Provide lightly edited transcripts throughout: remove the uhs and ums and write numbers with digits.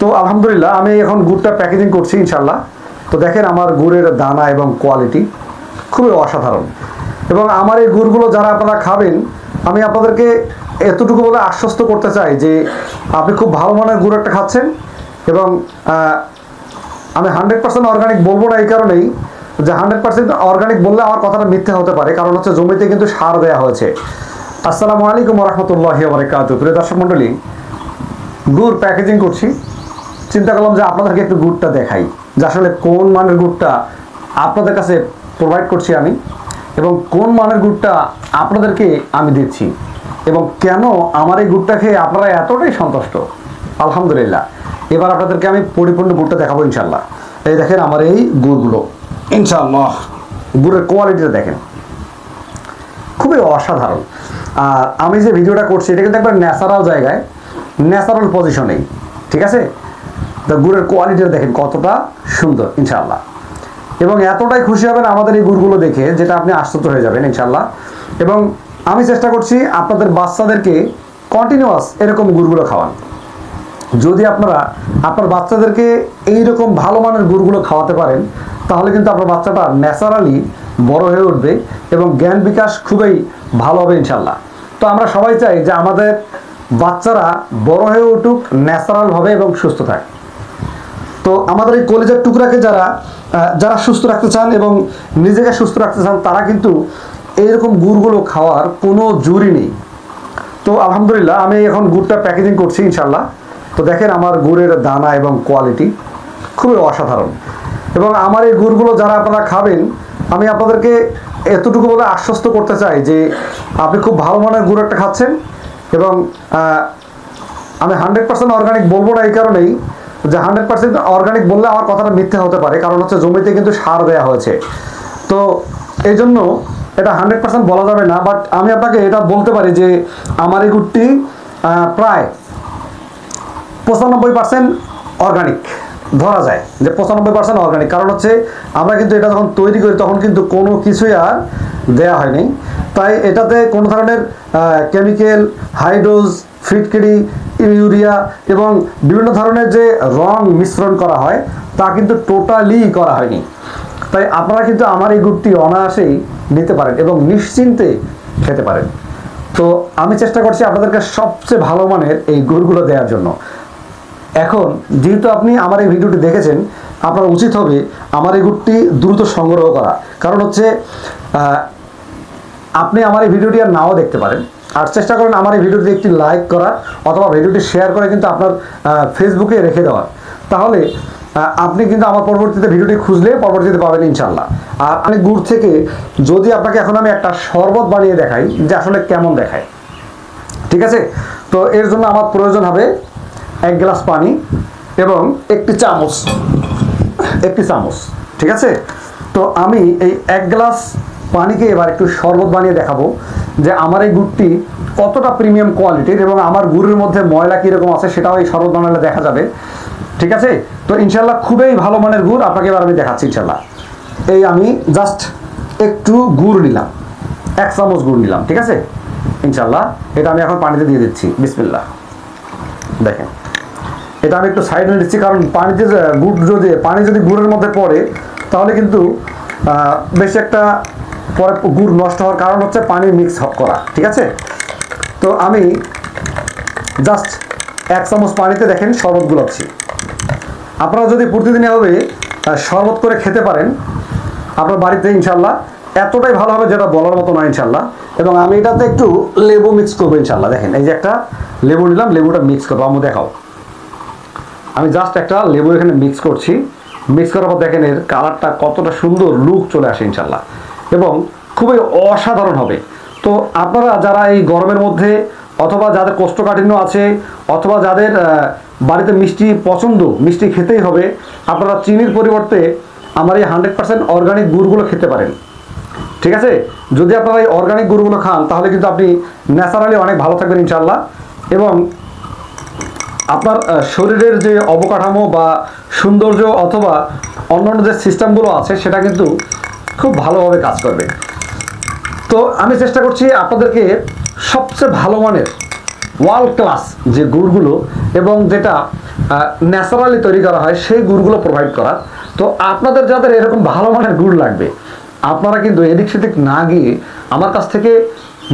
তো আলহামদুলিল্লাহ আমি এখন গুড়টা প্যাকেজিং করছি ইনশাল্লাহ। তো দেখেন আমার গুড়ের দানা এবং কোয়ালিটি খুবই অসাধারণ। এবং আমার এই গুড়গুলো যারা আপনারা খাবেন, আমি আপনাদেরকে এতটুকু বলে আশ্বস্ত করতে চাই যে আপনি খুব ভালো মানের গুড় একটা খাচ্ছেন। এবং আমি 100% অর্গানিক বলবো না এই কারণেই যে 100% অর্গানিক বললে আমার কথাটা মিথ্যে হতে পারে, কারণ হচ্ছে জমিতে কিন্তু সার দেওয়া হয়েছে। আসসালামু আলাইকুম রহমতুল্লাহি ওয়া বারাকাতুহু। প্রিয় দর্শক মণ্ডলী, গুড় প্যাকেজিং করছি, চিন্তা করলাম যে আপনাদেরকে একটু গুড়টা দেখাই যে আসলে কোন মানের গুড়টা আপনাদের কাছে প্রোভাইড করছি আমি, এবং কোন মানের গুড়টা আপনাদেরকে আমি দিচ্ছি, এবং কেন আমার এই গুড়টা খেয়ে আপনারা এতটাই সন্তুষ্ট। আলহামদুলিল্লাহ, এবার আপনাদেরকে আমি পরিপূর্ণ গুড়টা দেখাবো ইনশাল্লাহ। এই দেখেন আমার এই গুড়গুলো, ইনশাল্লাহ গুড়ের কোয়ালিটিটা দেখেন, খুবই অসাধারণ। আর আমি যে ভিডিওটা করছি এটা কিন্তু একটা ন্যাচারাল জায়গায়, ন্যাচারাল পজিশনেই, ঠিক আছে। তো গুড়ের কোয়ালিটিটা দেখেন কতটা সুন্দর ইনশাল্লাহ, এবং এতটাই খুশি হবেন আমাদের এই গুড়গুলো দেখে যেটা আপনি আশ্চর্য হয়ে যাবেন ইনশাল্লাহ। এবং আমি চেষ্টা করছি আপনাদের বাচ্চাদেরকে কন্টিনিউয়াস এরকম গুড়গুলো খাওয়ান। যদি আপনারা আপনার বাচ্চাদেরকে এইরকম ভালো মানের গুড়গুলো খাওয়াতে পারেন, তাহলে কিন্তু আপনার বাচ্চাটা ন্যাচারালি বড় হয়ে উঠবে এবং জ্ঞান বিকাশ খুবই ভালো হবে ইনশাল্লাহ। তো আমরা সবাই চাই যে আমাদের বাচ্চারা বড় হয়ে উঠুক ন্যাচারালভাবে এবং সুস্থ থাকে। তো আমাদের এই কলেজের টুকরাকে যারা সুস্থ রাখতে চান এবং নিজেকে সুস্থ রাখতে চান, তারা কিন্তু এইরকম গুড়গুলো খাওয়ার কোনো জুরি নেই। তো আলহামদুলিল্লাহ আমি এখন গুড়টা প্যাকেজিং করছি ইনশাল্লাহ। তো দেখেন আমার গুড়ের দানা এবং কোয়ালিটি খুবই অসাধারণ। এবং আমার এই গুড়গুলো যারা আপনারা খাবেন, আমি আপনাদেরকে এতটুকু বলে আশ্বস্ত করতে চাই যে আপনি খুব ভালো মানের গুড় একটা খাচ্ছেন। এবং আমি 100% অর্গানিক বলবো না এই কারণেই যে 100% অর্গানিক বললে আমার কথাটা মিথ্যে হতে পারে, কারণ হচ্ছে জমিতে কিন্তু সার দেওয়া হয়েছে। তো এই জন্য এটা 100% বলা যাবে না, বাট আমি আপনাকে এটা বলতে পারি যে আমার এই গুড়টি প্রায় 95% অর্গানিক ধরা যায়, যে 95% অর্গানিক। কারণ হচ্ছে আমরা কিন্তু এটা যখন তৈরি করি তখন কিন্তু কোনো কিছুই আর দেয়া হয়নি, তাই এটাতে কোনো ধরনের কেমিক্যাল, হাইড্রোজ, ফিটকিরি, ইউরিয়া এবং বিভিন্ন ধরনের যে রং মিশ্রণ করা হয় তা কিন্তু টোটালি করা হয়নি। তাই আপনারা কিন্তু আমার এই গুড়টি অনায়াসেই নিতে পারেন এবং নিশ্চিন্তে খেতে পারেন। তো আমি চেষ্টা করছি আপনাদেরকে সবচেয়ে ভালো মানের এই গুড়গুলো দেওয়ার জন্য। এখন যেহেতু আপনি আমার এই ভিডিওটি দেখেছেন, আপনার উচিত হবে আমার এই গুড়টি দ্রুত সংগ্রহ করা। কারণ হচ্ছে আপনি আমার এই ভিডিওটি আর নাও দেখতে পারেন, আর চেষ্টা করেন আমার এই ভিডিওটি একটি লাইক করা অথবা ভিডিওটি শেয়ার করে কিন্তু আপনার ফেসবুকে রেখে দেওয়ার। তাহলে আপনি কিন্তু আমার পরবর্তীতে ভিডিওটি খুঁজলে পরবর্তীতে পাবেন ইনশাল্লাহ। আর আমি গুড় থেকে যদি আপনাকে এখন আমি একটা শরবত বানিয়ে দেখাই যে আসলে কেমন দেখায়, ঠিক আছে। তো এর জন্য আমার প্রয়োজন হবে 1 গ্লাস পানি এবং একটি চামচ, ঠিক আছে। তো আমি এই 1 গ্লাস পানিকে এবার একটু শরবত বানিয়ে দেখাবো যে আমার এই গুড়টি কতটা প্রিমিয়াম কোয়ালিটির, এবং আমার গুড়ের মধ্যে ময়লা কীরকম আছে সেটাও এই শরবত বানালে দেখা যাবে, ঠিক আছে। তো ইনশাল্লাহ খুবই ভালো মানের গুড় আপনাকে এবার আমি দেখাচ্ছি ইনশাল্লাহ। এই আমি জাস্ট একটু গুড় নিলাম, 1 চামচ গুড় নিলাম, ঠিক আছে। ইনশাল্লাহ এটা আমি এখন পানিতে দিয়ে দিচ্ছি, বিসমিল্লাহ। দেখেন এটা আমি একটু সাইডে দিচ্ছি, কারণ পানিতে পানি যদি গুড়ের মধ্যে পড়ে তাহলে কিন্তু বেশি একটা পরে গুড় নষ্ট হওয়ার কারণ হচ্ছে পানি মিক্স করা, ঠিক আছে। তো আমি জাস্ট 1 চামচ পানিতে দেখেন শরবত গুলাচ্ছি। আপনারা যদি প্রতিদিন এভাবে শরবত করে খেতে পারেন আপনার বাড়িতে, ইনশাল্লাহ এতটাই ভালো হবে যেটা বলার মতো নয় ইনশাল্লাহ। এবং আমি এটাতে একটু লেবু মিক্স করবো ইনশাল্লাহ। দেখেন এই যে একটা লেবু নিলাম, লেবুটা মিক্স করবো, আমি দেখাও। আমি জাস্ট একটা লেবু এখানে মিক্স করছি, মিক্স করার পর দেখেন এর কালারটা কতটা সুন্দর লুক চলে আসে ইনশাল্লাহ, এবং খুবই অসাধারণ হবে। তো আপনারা যারা এই গরমের মধ্যে অথবা যাদের কোষ্ঠকাঠিন্য আছে অথবা যাদের বাড়িতে মিষ্টি পছন্দ, মিষ্টি খেতেই হবে, আপনারা চিনির পরিবর্তে আমার এই 100% অর্গানিক গুড়গুলো খেতে পারেন, ঠিক আছে। যদি আপনারা এই অর্গানিক গুড়গুলো খান তাহলে কিন্তু আপনি ন্যাচারালি অনেক ভালো থাকবেন ইনশাল্লাহ, এবং আপনার শরীরের যে অবকাঠামো বা সৌন্দর্য অথবা অন্যান্য যে সিস্টেমগুলো আছে সেটা কিন্তু খুব ভালোভাবে কাজ করবে। তো আমি চেষ্টা করছি আপনাদেরকে সবচেয়ে ভালো মানের ওয়ার্ল্ড ক্লাস যে গুড়গুলো এবং যেটা ন্যাচারালি তৈরি করা হয় সেই গুড়গুলো প্রোভাইড করা। তো আপনাদের যাদের এরকম ভালো মানের গুড় লাগবে, আপনারা কিন্তু এদিক সেদিক না গিয়ে আমার কাছ থেকে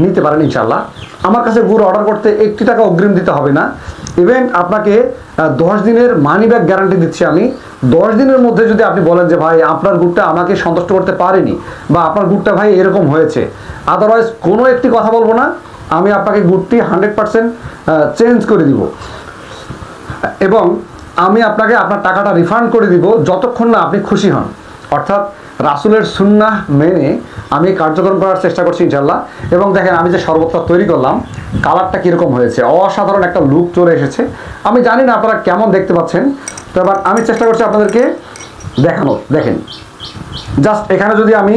নিতে পারেন ইনশাল্লাহ। আমার কাছে গুড় অর্ডার করতে 1 টাকা অগ্রিম দিতে হবে না। ইভেন আপনাকে 10 দিনের মানি ব্যাক গ্যারান্টি দিচ্ছি আমি। 10 দিনের মধ্যে যদি আপনি বলেন যে ভাই আপনার গুড়টা আমাকে সন্তুষ্ট করতে পারেনি, বা আপনার গুড়টা ভাই এরকম হয়েছে, আদারওয়াইজ কোনো একটি কথা বলবো না, আমি আপনাকে গুড়টি 100% চেঞ্জ করে দিব এবং আমি আপনাকে আপনার টাকাটা রিফান্ড করে দিব যতক্ষণ না আপনি খুশি হন। অর্থাৎ রাসূলের সুন্নাহ মেনে আমি কার্যক্রম করার চেষ্টা করছি ইনশাল্লাহ। এবং দেখেন আমি যে শরবতটা তৈরি করলাম, কালারটা কীরকম হয়েছে, অসাধারণ একটা লুক চলে এসেছে। আমি জানি না আপনারা কেমন দেখতে পাচ্ছেন, তো এবার আমি চেষ্টা করছি আপনাদেরকে দেখানোর। দেখেন জাস্ট এখানে যদি আমি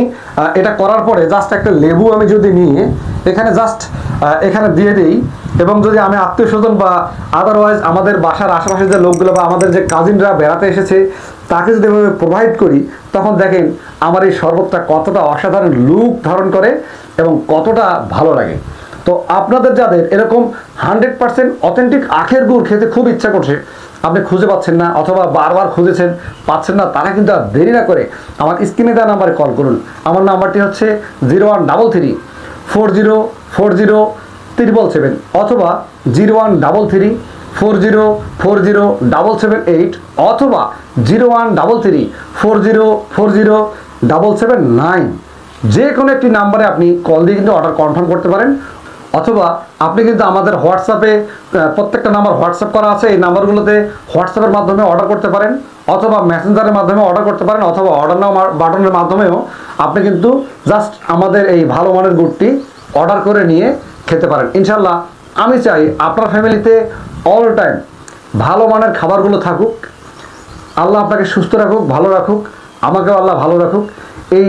এটা করার পরে জাস্ট একটা লেবু আমি যদি নিয়ে এখানে জাস্ট এখানে দিয়ে দিই, এবং যদি আমি আত্মীয় স্বজন বা আদারওয়াইজ আমাদের বাসার আশেপাশে যে লোকগুলো বা আমাদের যে কাজিনরা বেড়াতে এসেছে তাকে যদি এভাবে প্রোভাইড করি, তখন দেখেন আমার এই শরবতটা কতটা অসাধারণ লুক ধারণ করে এবং কতটা ভালো লাগে। তো আপনাদের যাদের এরকম 100% অথেন্টিক আখের গুড় খেতে খুব ইচ্ছা করছে, আপনি খুঁজে পাচ্ছেন না অথবা বারবার খুঁজেছেন পাচ্ছেন না, তারা কিন্তু আর দেরি না করে আমার স্ক্রিনে দেওয়া নাম্বারে কল করুন। আমার নাম্বারটি হচ্ছে 0133404077 অথবা 013340407778 অথবা 013340407779। যে কোনো একটি নাম্বারে আপনি কল দিয়ে কিন্তু অর্ডার কনফার্ম করতে পারেন। অথবা আপনি কিন্তু আমাদের হোয়াটসঅ্যাপে প্রত্যেকটা নাম্বার হোয়াটসঅ্যাপ করা আছে, এই নাম্বারগুলোতে হোয়াটসঅ্যাপের মাধ্যমে অর্ডার করতে পারেন, অথবা মেসেঞ্জারের মাধ্যমে অর্ডার করতে পারেন, অথবা অর্ডার নাও বাটনের মাধ্যমেও আপনি কিন্তু জাস্ট আমাদের এই ভালো মানের গুড়টি অর্ডার করে নিয়ে খেতে পারেন ইনশাল্লাহ। আমি চাই আপনার ফ্যামিলিতে অল টাইম ভালো মানের খাবারগুলো থাকুক। আল্লাহ আপনাকে সুস্থ রাখুক, ভালো রাখুক, আমাকেও আল্লাহ ভালো রাখুক। এই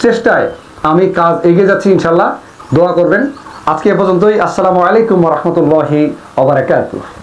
চেষ্টায় আমি কাজ এগিয়ে যাচ্ছি ইনশাল্লাহ। দোয়া করবেন। আজকে এ পর্যন্তই। আসসালামু আলাইকুম ওয়া রাহমাতুল্লাহি ওয়া বারাকাতুহু।